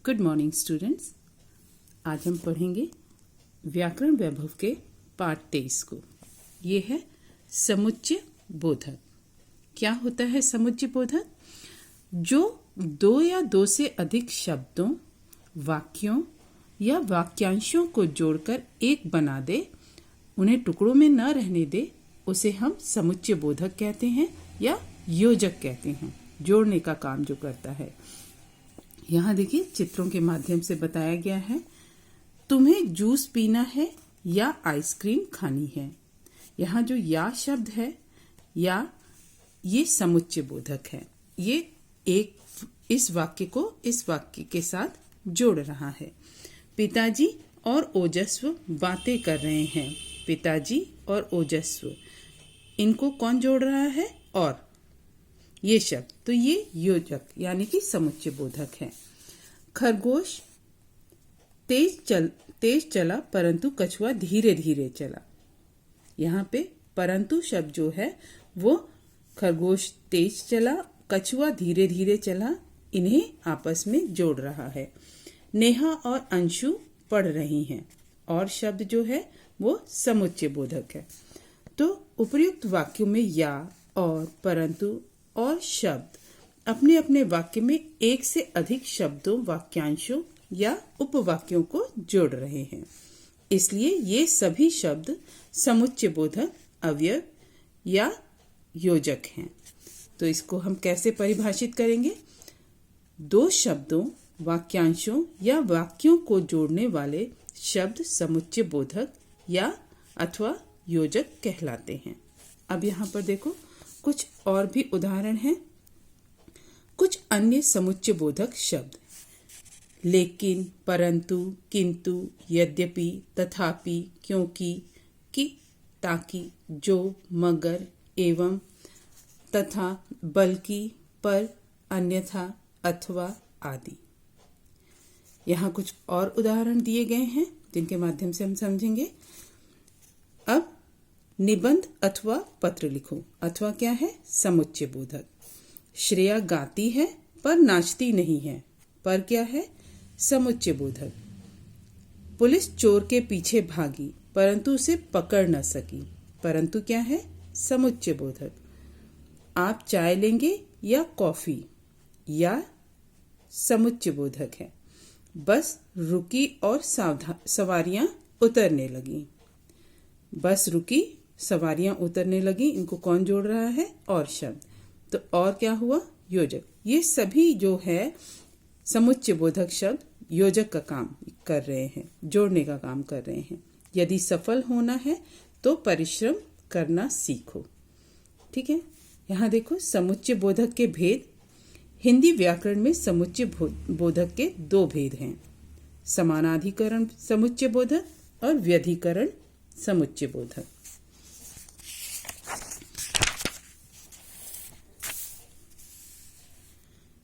Good morning students. आज हम पढ़ेंगे व्याकरण वैभव के पाठ 23 को। ये है समुच्चय बोधक। क्या होता है समुच्चय बोधक? जो दो या दो से अधिक शब्दों, वाक्यों या वाक्यांशों को जोड़कर एक बना दे, उन्हें टुकड़ों में न रहने दे, उसे हम समुच्चय बोधक कहते हैं या योजक कहते हैं। जोड़ने का काम जो करता है। यहाँ देखिए चित्रों के माध्यम से बताया गया है। तुम्हें जूस पीना है या आइसक्रीम खानी है। यहाँ जो या शब्द है या ये समुच्चय बोधक है। ये एक इस वाक्य को इस वाक्य के साथ जोड़ रहा है। पिताजी और ओजस्व बातें कर रहे हैं। पिताजी और ओजस्व, इनको कौन जोड़ रहा है? और ये शब्द, तो ये योजक यानी कि समुच्चय बोधक है। खरगोश तेज चला परंतु कछुआ धीरे धीरे चला। यहाँ पे परंतु शब्द जो है वो खरगोश तेज चला, कछुआ धीरे धीरे चला, इन्हें आपस में जोड़ रहा है। नेहा और अंशु पढ़ रही हैं। और शब्द जो है वो समुच्चय बोधक है। तो उपर्युक्त वाक्यों में या, और, परंतु और शब्द अपने अपने वाक्य में एक से अधिक शब्दों, वाक्यांशों या उपवाक्यों को जोड़ रहे हैं। इसलिए ये सभी शब्द समुच्चय बोधक, अवयव या योजक हैं। तो इसको हम कैसे परिभाषित करेंगे? दो शब्दों, वाक्यांशों या वाक्यों को जोड़ने वाले शब्द समुच्चय बोधक या अथवा योजक कहलाते हैं। अब यहाँ पर देखो कुछ और भी उदाहरण हैं। कुछ अन्य समुच्चय बोधक शब्द लेकिन, परंतु, किंतु, यद्यपि, तथापि, क्योंकि, कि, ताकि, जो, मगर, एवं, तथा, बल्कि, पर, अन्यथा, अथवा आदि। यहाँ कुछ और उदाहरण दिए गए हैं जिनके माध्यम से हम समझेंगे। अब निबंध अथवा पत्र लिखो। अथवा क्या है? समुच्चय बोधक। श्रेया गाती है पर नाचती नहीं है। पर क्या है? समुच्चय बोधक। पुलिस चोर के पीछे भागी परंतु उसे पकड़ न सकी। परंतु क्या है? समुच्चय बोधक। आप चाय लेंगे या कॉफी? या समुच्चय बोधक है। बस रुकी और सवारियां उतरने लगी। बस रुकी, सवारियां उतरने लगी, इनको कौन जोड़ रहा है? और शब्द। तो और क्या हुआ? योजक। ये सभी जो है समुच्चय बोधक शब्द योजक का काम कर रहे हैं, जोड़ने का काम कर रहे हैं। यदि सफल होना है तो परिश्रम करना सीखो। ठीक है। यहाँ देखो समुच्चय बोधक के भेद। हिंदी व्याकरण में समुच्चय बोधक के दो भेद हैं। समानाधिकरण समुच्चय बोधक और व्यधिकरण समुच्चय बोधक।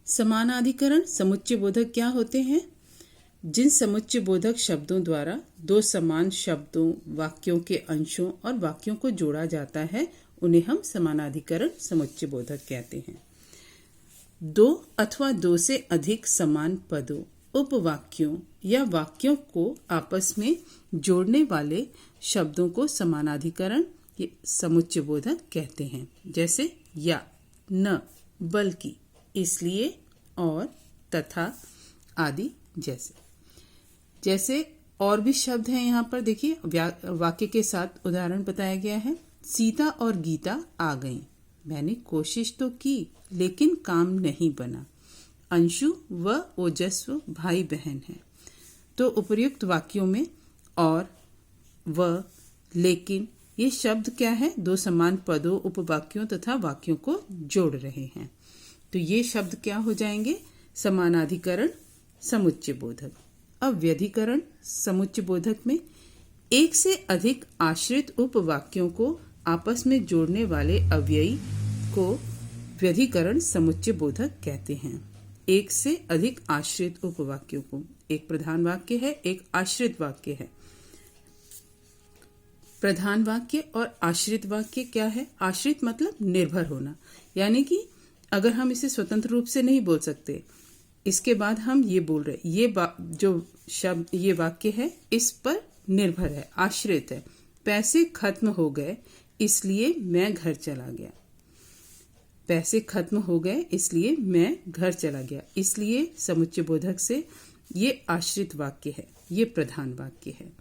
समानाधिकरण समुच्चय बोधक क्या होते हैं? जिन समुच्चय बोधक शब्दों द्वारा दो समान शब्दों, वाक्यों के अंशों और वाक्यों को जोड़ा जाता है, उन्हें हम समानाधिकरण समुच्चय बोधक कहते हैं। दो अथवा दो से अधिक समान पदों, उपवाक्यों या वाक्यों को आपस में जोड़ने वाले शब्दों को समानाधिकरण समुच्चय बोधक कहते हैं। जैसे या, न, बल्कि, इसलिए, और, तथा आदि जैसे और भी शब्द हैं। यहाँ पर देखिए वाक्य के साथ उदाहरण बताया गया है। सीता और गीता आ गईं। मैंने कोशिश तो की लेकिन काम नहीं बना। अंशु व ओजस्व भाई बहन हैं। तो उपर्युक्त वाक्यों में और, व, लेकिन ये शब्द क्या है? दो समान पदों, उपवाक्यों तथा वाक्यों को जोड़ रहे हैं। तो ये शब्द क्या हो जाएंगे? समानाधिकरण समुच्चय बोधक। अब व्यधिकरण समुच्चय बोधक में एक से अधिक आश्रित उपवाक्यों को आपस में जोड़ने वाले अव्ययी को व्यधिकरण समुच्चय बोधक कहते हैं। एक से अधिक आश्रित उपवाक्यों को, एक प्रधान वाक्य है, एक आश्रित वाक्य है। प्रधान वाक्य और आश्रित वाक्य क्या है? आश्रित मतलब निर्भर होना, यानी कि अगर हम इसे स्वतंत्र रूप से नहीं बोल सकते इसके बाद हम ये बोल रहे, जो शब्द, ये वाक्य है इस पर निर्भर है, आश्रित है। पैसे खत्म हो गए इसलिए मैं घर चला गया। पैसे खत्म हो गए इसलिए मैं घर चला गया। इसलिए समुच्चय बोधक से ये आश्रित वाक्य है, ये प्रधान वाक्य है।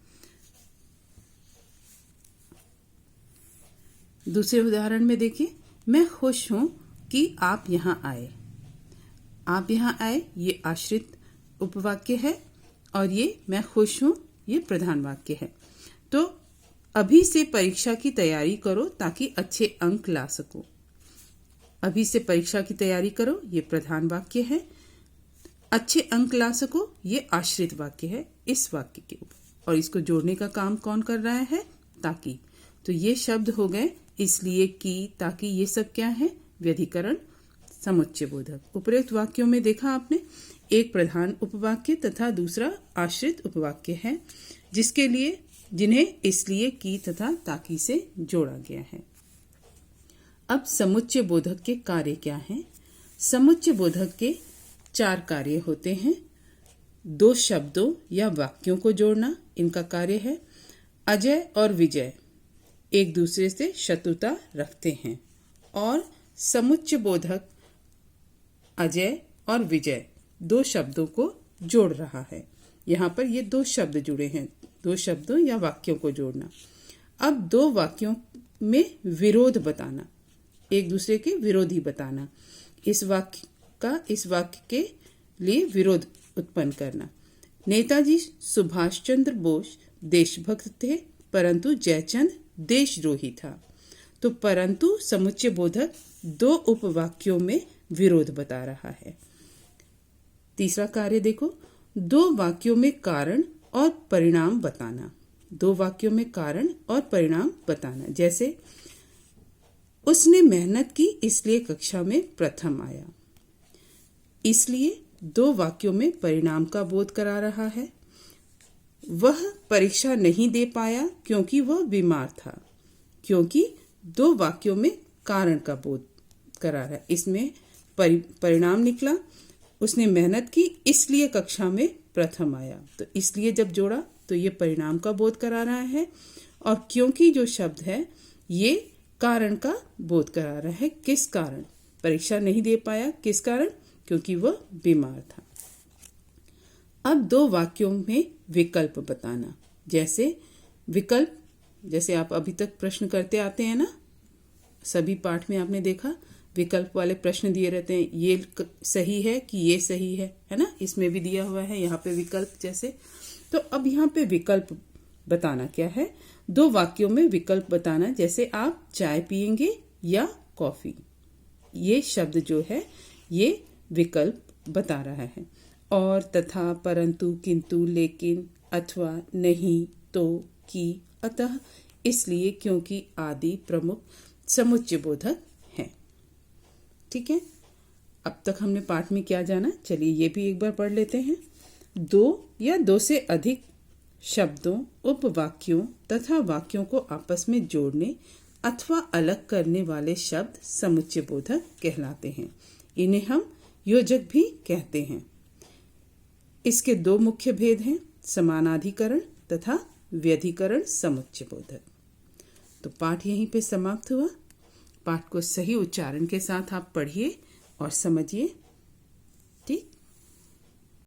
दूसरे उदाहरण में देखिए, मैं खुश हूं कि आप यहां आए। आप यहां आए ये आश्रित उपवाक्य है और ये मैं खुश हूं ये प्रधान वाक्य है। तो अभी से परीक्षा की तैयारी करो ताकि अच्छे अंक ला सको। अभी से परीक्षा की तैयारी करो ये प्रधान वाक्य है। अच्छे अंक ला सको ये आश्रित वाक्य है इस वाक्य के ऊपर। और इसको जोड़ने का काम कौन कर रहा है? ताकि। तो ये शब्द हो गए इसलिए, कि, ताकि, ये सब क्या है? व्यधिकरण समुच्चय बोधक। उपरोक्त वाक्यों में देखा आपने, एक प्रधान उपवाक्य तथा दूसरा आश्रित उपवाक्य है जिन्हें इसलिए, की तथा ताकि से जोड़ा गया है। अब समुच्चय बोधक के कार्य क्या हैं? समुच्चय बोधक के 4 कार्य होते हैं। 2 शब्दों या वाक्यों को जोड़ना इनका कार्य है। अजय और विजय एक दूसरे से शत्रुता रखते हैं और समुच्चय बोधक अजय और विजय 2 शब्दों को जोड़ रहा है। यहाँ पर ये 2 शब्द जुड़े हैं, 2 शब्दों या वाक्यों को जोड़ना। अब 2 वाक्यों में विरोध बताना, एक दूसरे के विरोधी बताना। इस वाक्य के लिए विरोध उत्पन्न करना। नेताजी सुभाष चंद्र बोस देशभक्त थे परंतु जयचंद देशद्रोही था। तो परंतु समुच्चय बोधक 2 उपवाक्यों में विरोध बता रहा है। तीसरा कार्य देखो, 2 वाक्यों में कारण और परिणाम बताना। 2 वाक्यों में कारण और परिणाम बताना। जैसे, उसने मेहनत की इसलिए कक्षा में प्रथम आया। इसलिए 2 वाक्यों में परिणाम का बोध करा रहा है। वह परीक्षा नहीं दे पाया क्योंकि वह बीमार था। क्योंकि 2 वाक्यों में कारण का बोध करा रहा है। इसमें परिणाम निकला, उसने मेहनत की इसलिए कक्षा में प्रथम आया। तो इसलिए जब जोड़ा तो ये परिणाम का बोध करा रहा है और क्योंकि जो शब्द है ये कारण का बोध करा रहा है। किस कारण? परीक्षा नहीं दे पाया, किस कारण? क्योंकि वह बीमार था। अब 2 वाक्यों में विकल्प बताना। जैसे विकल्प, जैसे आप अभी तक प्रश्न करते आते हैं ना, सभी पाठ में आपने देखा विकल्प वाले प्रश्न दिए रहते हैं, ये सही है कि ये सही है ना? इसमें भी दिया हुआ है यहाँ पे विकल्प जैसे। तो अब यहाँ पे विकल्प बताना क्या है? 2 वाक्यों में विकल्प बताना। जैसे आप चाय पिएंगे या कॉफी, ये शब्द जो है ये विकल्प बता रहा है। और, तथा, परंतु, किंतु, लेकिन, अथवा, नहीं, तो, कि, अतः, इसलिए, क्योंकि आदि प्रमुख समुच्चय बोधक हैं। ठीक है, अब तक हमने पाठ में क्या जाना, चलिए ये भी एक बार पढ़ लेते हैं। 2 या 2 से अधिक शब्दों, उपवाक्यों तथा वाक्यों को आपस में जोड़ने अथवा अलग करने वाले शब्द समुच्चय बोधक कहलाते हैं। इन्हें हम योजक भी कहते हैं। इसके 2 मुख्य भेद हैं, समानाधिकरण तथा व्यधिकरण समुच्चय बोधक। तो पाठ यहीं पे समाप्त हुआ। पाठ को सही उच्चारण के साथ आप पढ़िए और समझिए।